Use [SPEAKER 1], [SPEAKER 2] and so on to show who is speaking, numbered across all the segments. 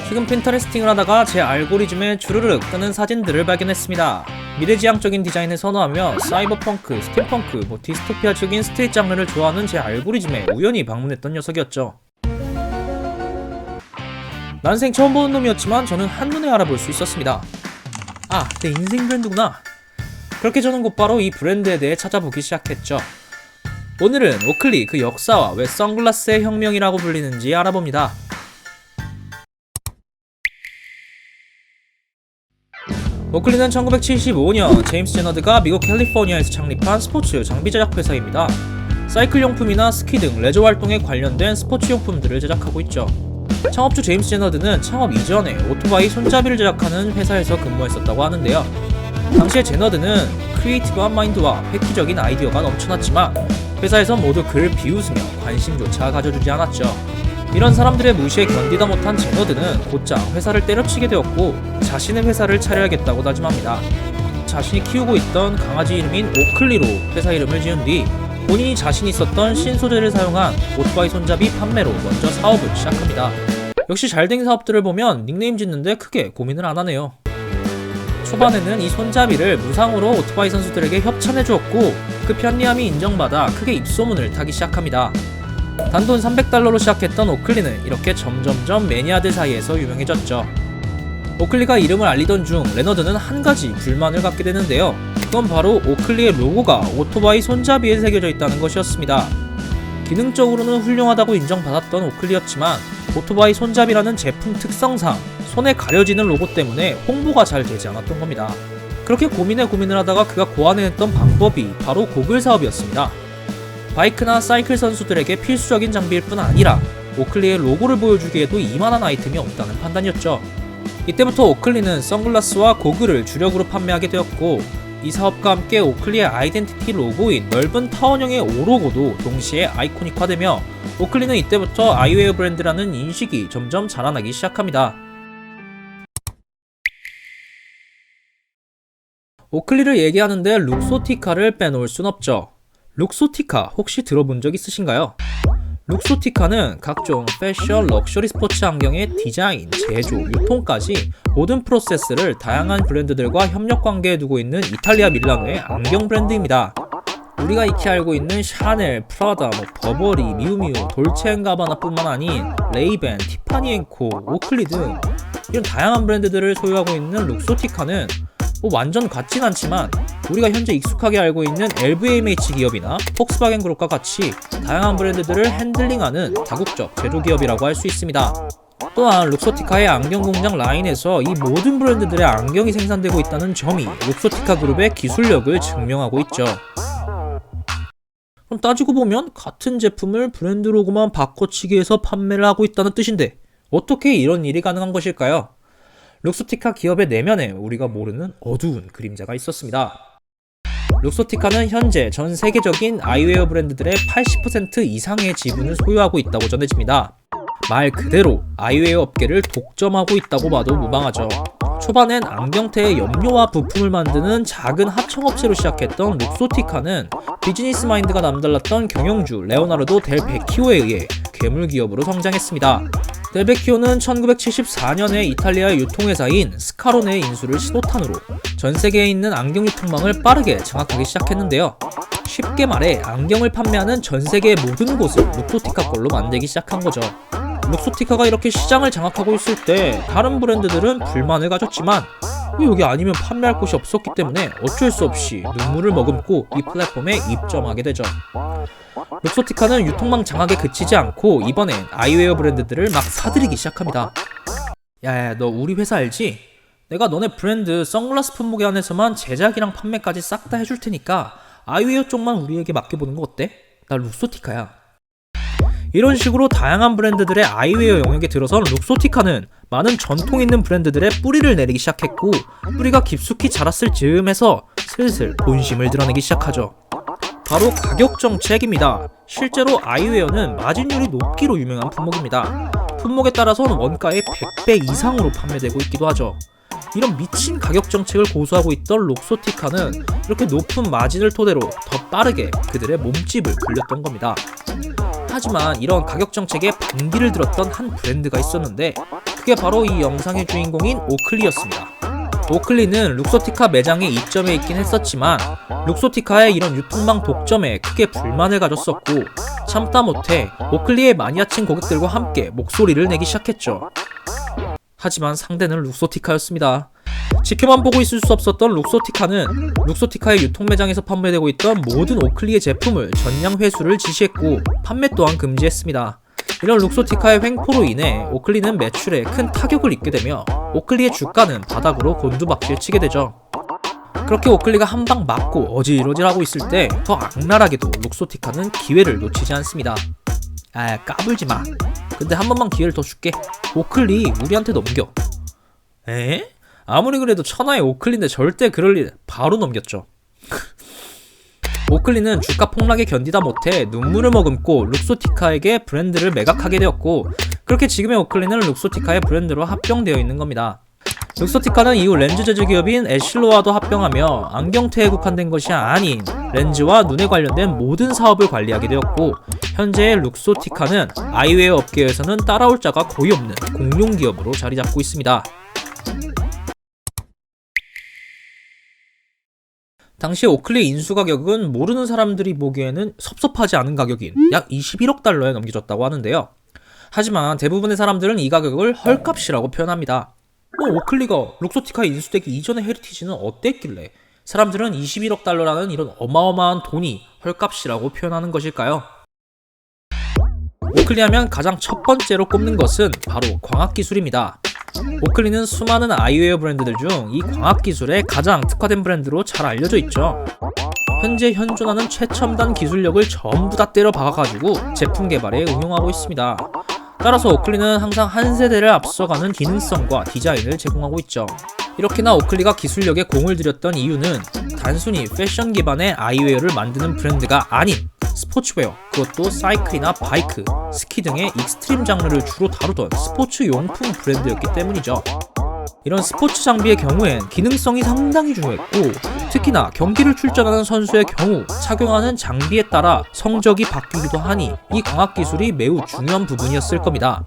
[SPEAKER 1] 최근 핀터레스팅을 하다가 제 알고리즘에 주르륵 뜨는 사진들을 발견했습니다. 미래지향적인 디자인을 선호하며 사이버펑크, 스팀펑크, 디스토피아적인 스트릿 장르를 좋아하는 제 알고리즘에 우연히 방문했던 녀석이었죠. 난생 처음 보는 놈이었지만 저는 한눈에 알아볼 수 있었습니다. 아, 내 인생 브랜드구나. 그렇게 저는 곧바로 이 브랜드에 대해 찾아보기 시작했죠. 오늘은 오클리 그 역사와 왜 선글라스의 혁명이라고 불리는지 알아봅니다. 오클리는 1975년 제임스 제너드가 미국 캘리포니아에서 창립한 스포츠 장비 제작 회사입니다. 사이클 용품이나 스키 등 레저 활동에 관련된 스포츠 용품들을 제작하고 있죠. 창업주 제임스 제너드는 창업 이전에 오토바이 손잡이를 제작하는 회사에서 근무했었다고 하는데요. 당시에 제너드는 크리에이티브한 마인드와 획기적인 아이디어가 넘쳐났지만 회사에선 모두 그를 비웃으며 관심조차 가져주지 않았죠. 이런 사람들의 무시에 견디다 못한 제너드는 곧장 회사를 때려치게 되었고 자신의 회사를 차려야겠다고 다짐합니다. 자신이 키우고 있던 강아지 이름인 오클리로 회사 이름을 지은 뒤 본인이 자신 있었던 신소재를 사용한 오토바이 손잡이 판매로 먼저 사업을 시작합니다. 역시 잘된 사업들을 보면 닉네임 짓는데 크게 고민을 안 하네요. 초반에는 이 손잡이를 무상으로 오토바이 선수들에게 협찬해 주었고 그 편리함이 인정받아 크게 입소문을 타기 시작합니다. 단돈 $300로 시작했던 오클리는 이렇게 점점점 매니아들 사이에서 유명해졌죠. 오클리가 이름을 알리던 중 레너드는 한 가지 불만을 갖게 되는데요. 그건 바로 오클리의 로고가 오토바이 손잡이에 새겨져 있다는 것이었습니다. 기능적으로는 훌륭하다고 인정받았던 오클리였지만 오토바이 손잡이라는 제품 특성상 손에 가려지는 로고 때문에 홍보가 잘 되지 않았던 겁니다. 그렇게 고민을 하다가 그가 고안해냈던 방법이 바로 고글 사업이었습니다. 바이크나 사이클 선수들에게 필수적인 장비일 뿐 아니라 오클리의 로고를 보여주기에도 이만한 아이템이 없다는 판단이었죠. 이때부터 오클리는 선글라스와 고글을 주력으로 판매하게 되었고 이 사업과 함께 오클리의 아이덴티티 로고인 넓은 타원형의 오로고도 동시에 아이코닉화되며 오클리는 이때부터 아이웨어 브랜드라는 인식이 점점 자라나기 시작합니다. 오클리를 얘기하는데 룩소티카를 빼놓을 순 없죠. 룩소티카 혹시 들어본 적 있으신가요? 룩소티카는 각종 패션, 럭셔리 스포츠 안경의 디자인, 제조, 유통까지 모든 프로세스를 다양한 브랜드들과 협력 관계에 두고 있는 이탈리아 밀라노의 안경 브랜드입니다. 우리가 익히 알고 있는 샤넬, 프라다, 버버리, 미우미우, 돌체앤가바나뿐만 아닌 레이벤, 티파니앤코, 오클리 등 이런 다양한 브랜드들을 소유하고 있는 룩소티카는 완전 같진 않지만 우리가 현재 익숙하게 알고 있는 LVMH 기업이나 폭스바겐 그룹과 같이 다양한 브랜드들을 핸들링하는 다국적 제조기업이라고 할 수 있습니다. 또한 룩소티카의 안경 공장 라인에서 이 모든 브랜드들의 안경이 생산되고 있다는 점이 룩소티카 그룹의 기술력을 증명하고 있죠. 그럼 따지고 보면 같은 제품을 브랜드 로고만 바꿔치기 해서 판매를 하고 있다는 뜻인데 어떻게 이런 일이 가능한 것일까요? 룩소티카 기업의 내면에 우리가 모르는 어두운 그림자가 있었습니다. 룩소티카는 현재 전 세계적인 아이웨어 브랜드들의 80% 이상의 지분을 소유하고 있다고 전해집니다. 말 그대로 아이웨어 업계를 독점하고 있다고 봐도 무방하죠. 초반엔 안경테의 염료와 부품을 만드는 작은 하청업체로 시작했던 룩소티카는 비즈니스 마인드가 남달랐던 경영주 레오나르도 델 베키오에 의해 괴물기업으로 성장했습니다. 델 베키오는 1974년에 이탈리아의 유통회사인 스카론의 인수를 신호탄으로 전 세계에 있는 안경 유통망을 빠르게 장악하기 시작했는데요. 쉽게 말해 안경을 판매하는 전 세계의 모든 곳을 룩소티카 걸로 만들기 시작한 거죠. 룩소티카가 이렇게 시장을 장악하고 있을 때 다른 브랜드들은 불만을 가졌지만 여기 아니면 판매할 곳이 없었기 때문에 어쩔 수 없이 눈물을 머금고 이 플랫폼에 입점하게 되죠. 룩소티카는 유통망 장악에 그치지 않고 이번엔 아이웨어 브랜드들을 막 사들이기 시작합니다. 야야, 너 우리 회사 알지? 내가 너네 브랜드 선글라스 품목에 한해서만 제작이랑 판매까지 싹 다 해줄 테니까 아이웨어 쪽만 우리에게 맡겨보는 거 어때? 나 룩소티카야. 이런 식으로 다양한 브랜드들의 아이웨어 영역에 들어선 룩소티카는 많은 전통 있는 브랜드들의 뿌리를 내리기 시작했고 뿌리가 깊숙이 자랐을 즈음에서 슬슬 본심을 드러내기 시작하죠. 바로 가격 정책입니다. 실제로 아이웨어는 마진율이 높기로 유명한 품목입니다. 품목에 따라서는 원가의 100배 이상으로 판매되고 있기도 하죠. 이런 미친 가격 정책을 고수하고 있던 룩소티카는 이렇게 높은 마진을 토대로 더 빠르게 그들의 몸집을 불렸던 겁니다. 하지만 이런 가격 정책에 반기를 들었던 한 브랜드가 있었는데 그게 그게 바로 이 영상의 주인공인 오클리였습니다. 오클리는 룩소티카 매장에 입점해 있긴 했었지만 룩소티카의 이런 유통망 독점에 크게 불만을 가졌었고 참다 못해 오클리의 마니아층 고객들과 함께 목소리를 내기 시작했죠. 하지만 상대는 룩소티카였습니다. 지켜만 보고 있을 수 없었던 룩소티카는 룩소티카의 유통 매장에서 판매되고 있던 모든 오클리의 제품을 전량 회수를 지시했고 판매 또한 금지했습니다. 이런 룩소티카의 횡포로 인해 오클리는 매출에 큰 타격을 입게 되며 오클리의 주가는 바닥으로 곤두박질 치게 되죠. 그렇게 오클리가 한 방 맞고 어질어질하고 있을 때 더 악랄하게도 룩소티카는 기회를 놓치지 않습니다. 까불지마. 근데 한 번만 기회를 더 줄게. 오클리 우리한테 넘겨. 에? 아무리 그래도 천하의 오클리인데 절대 그럴 일. 바로 넘겼죠. 오클리는 주가 폭락에 견디다 못해 눈물을 머금고 룩소티카에게 브랜드를 매각하게 되었고 그렇게 지금의 오클리는 룩소티카의 브랜드로 합병되어 있는 겁니다. 룩소티카는 이후 렌즈 제조 기업인 에실로와도 합병하며 안경테에 국한된 것이 아닌 렌즈와 눈에 관련된 모든 사업을 관리하게 되었고 현재의 룩소티카는 아이웨어 업계에서는 따라올 자가 거의 없는 공룡 기업으로 자리 잡고 있습니다. 당시 오클리 인수 가격은 모르는 사람들이 보기에는 섭섭하지 않은 가격인 약 21억 달러에 넘겨졌다고 하는데요. 하지만 대부분의 사람들은 이 가격을 헐값이라고 표현합니다. 오클리가 룩소티카에 인수되기 이전의 헤리티지는 어땠길래 사람들은 21억 달러라는 이런 어마어마한 돈이 헐값이라고 표현하는 것일까요? 오클리 하면 가장 첫 번째로 꼽는 것은 바로 광학기술입니다. 오클리는 수많은 아이웨어 브랜드들 중 이 광학기술에 가장 특화된 브랜드로 잘 알려져 있죠. 현재 현존하는 최첨단 기술력을 전부 다 때려 박아가지고 제품 개발에 응용하고 있습니다. 따라서 오클리는 항상 한 세대를 앞서가는 기능성과 디자인을 제공하고 있죠. 이렇게나 오클리가 기술력에 공을 들였던 이유는 단순히 패션 기반의 아이웨어를 만드는 브랜드가 아닌 스포츠웨어, 그것도 사이클이나 바이크, 스키 등의 익스트림 장르를 주로 다루던 스포츠 용품 브랜드였기 때문이죠. 이런 스포츠 장비의 경우엔 기능성이 상당히 중요했고 특히나 경기를 출전하는 선수의 경우 착용하는 장비에 따라 성적이 바뀌기도 하니 이 광학기술이 매우 중요한 부분이었을 겁니다.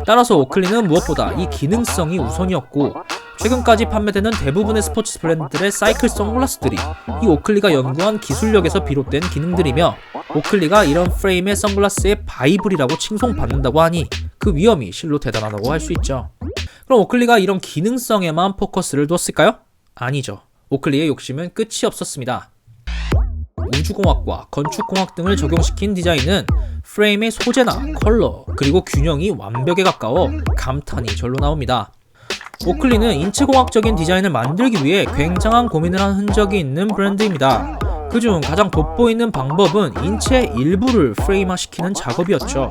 [SPEAKER 1] 따라서 오클리는 무엇보다 이 기능성이 우선이었고 최근까지 판매되는 대부분의 스포츠 브랜드들의 사이클 선글라스들이 이 오클리가 연구한 기술력에서 비롯된 기능들이며 오클리가 이런 프레임의 선글라스의 바이블이라고 칭송받는다고 하니 그 위험이 실로 대단하다고 할 수 있죠. 그럼 오클리가 이런 기능성에만 포커스를 뒀을까요? 아니죠. 오클리의 욕심은 끝이 없었습니다. 우주공학과 건축공학 등을 적용시킨 디자인은 프레임의 소재나 컬러 그리고 균형이 완벽에 가까워 감탄이 절로 나옵니다. 오클리는 인체공학적인 디자인을 만들기 위해 굉장한 고민을 한 흔적이 있는 브랜드입니다. 그중 가장 돋보이는 방법은 인체의 일부를 프레임화시키는 작업이었죠.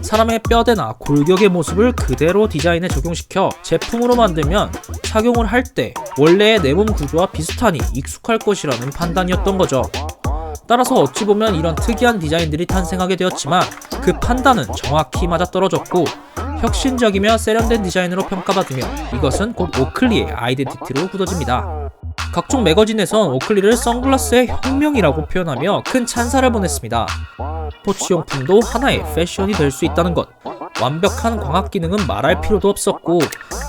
[SPEAKER 1] 사람의 뼈대나 골격의 모습을 그대로 디자인에 적용시켜 제품으로 만들면 착용을 할 때 원래의 내 몸 구조와 비슷하니 익숙할 것이라는 판단이었던 거죠. 따라서 어찌 보면 이런 특이한 디자인들이 탄생하게 되었지만 그 판단은 정확히 맞아떨어졌고 혁신적이며 세련된 디자인으로 평가받으며 이것은 곧 오클리의 아이덴티티로 굳어집니다. 각종 매거진에선 오클리를 선글라스의 혁명이라고 표현하며 큰 찬사를 보냈습니다. 스포츠용품도 하나의 패션이 될 수 있다는 것, 완벽한 광학 기능은 말할 필요도 없었고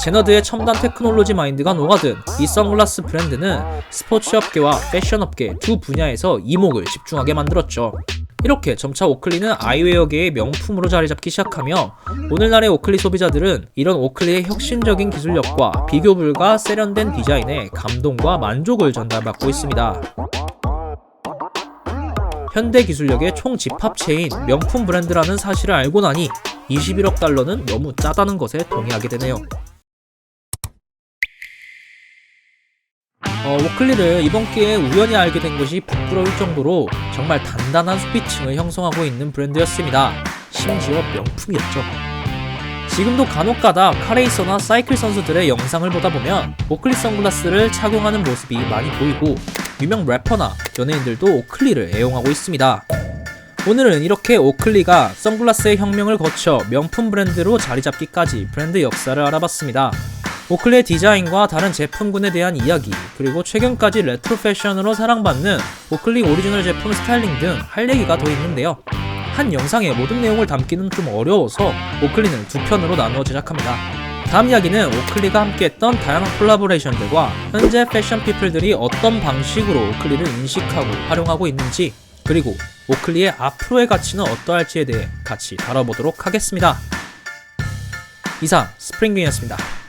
[SPEAKER 1] 제너드의 첨단 테크놀로지 마인드가 녹아든 이 선글라스 브랜드는 스포츠 업계와 패션 업계 두 분야에서 이목을 집중하게 만들었죠. 이렇게 점차 오클리는 아이웨어계의 명품으로 자리 잡기 시작하며 오늘날의 오클리 소비자들은 이런 오클리의 혁신적인 기술력과 비교 불가 세련된 디자인에 감동과 만족을 전달받고 있습니다. 현대 기술력의 총집합체인 명품 브랜드라는 사실을 알고 나니 21억 달러는 너무 짜다는 것에 동의하게 되네요. 오클리를 이번 기회에 우연히 알게 된 것이 부끄러울 정도로 정말 단단한 소비층을 형성하고 있는 브랜드였습니다. 심지어 명품이었죠. 지금도 간혹가다 카레이서나 사이클 선수들의 영상을 보다 보면 오클리 선글라스를 착용하는 모습이 많이 보이고 유명 래퍼나 연예인들도 오클리를 애용하고 있습니다. 오늘은 이렇게 오클리가 선글라스의 혁명을 거쳐 명품 브랜드로 자리 잡기까지 브랜드 역사를 알아봤습니다. 오클리의 디자인과 다른 제품군에 대한 이야기, 그리고 최근까지 레트로 패션으로 사랑받는 오클리 오리지널 제품 스타일링 등 할 얘기가 더 있는데요. 한 영상에 모든 내용을 담기는 좀 어려워서 오클리는 두 편으로 나누어 제작합니다. 다음 이야기는 오클리가 함께했던 다양한 콜라보레이션들과 현재 패션 피플들이 어떤 방식으로 오클리를 인식하고 활용하고 있는지, 그리고 오클리의 앞으로의 가치는 어떠할지에 대해 같이 다뤄보도록 하겠습니다. 이상 스프링균이었습니다.